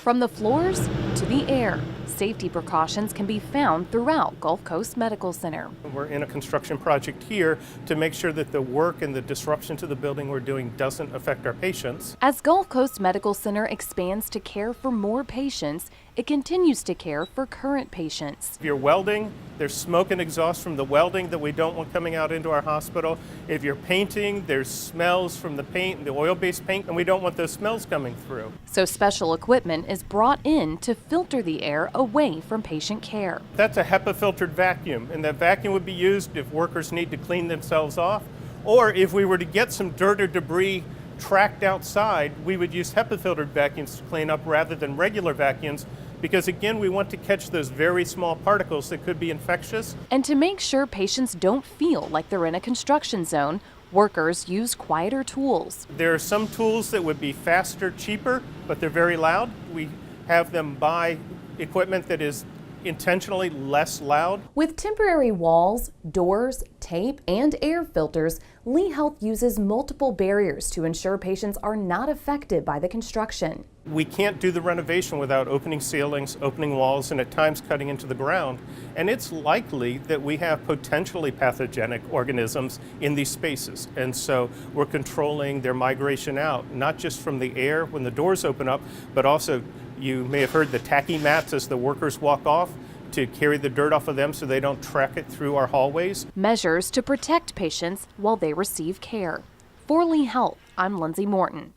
From the floors to the air, safety precautions can be found throughout Gulf Coast Medical Center. We're in a construction project here to make sure that the work and the disruption to the building we're doing doesn't affect our patients. As Gulf Coast Medical Center expands to care for more patients, it continues to care for current patients. If you're welding, there's smoke and exhaust from the welding that we don't want coming out into our hospital. If you're painting, there's smells from the paint, the oil-based paint, and we don't want those smells coming through. So special equipment is brought in to filter the air away from patient care. That's a HEPA-filtered vacuum, and that vacuum would be used if workers need to clean themselves off, or if we were to get some dirt or debris tracked outside, we would use HEPA-filtered vacuums to clean up rather than regular vacuums, because again, we want to catch those very small particles that could be infectious. And to make sure patients don't feel like they're in a construction zone, workers use quieter tools. There are some tools that would be faster, cheaper, but they're very loud. We have them buy equipment that is intentionally less loud. With temporary walls, doors, tape, and air filters, Lee Health uses multiple barriers to ensure patients are not affected by the construction. We can't do the renovation without opening ceilings, opening walls, and at times cutting into the ground. And it's likely that we have potentially pathogenic organisms in these spaces. And so we're controlling their migration out, not just from the air when the doors open up, but also you may have heard the tacky mats as the workers walk off to carry the dirt off of them so they don't track it through our hallways. Measures to protect patients while they receive care. For Lee Health, I'm Lindsay Morton.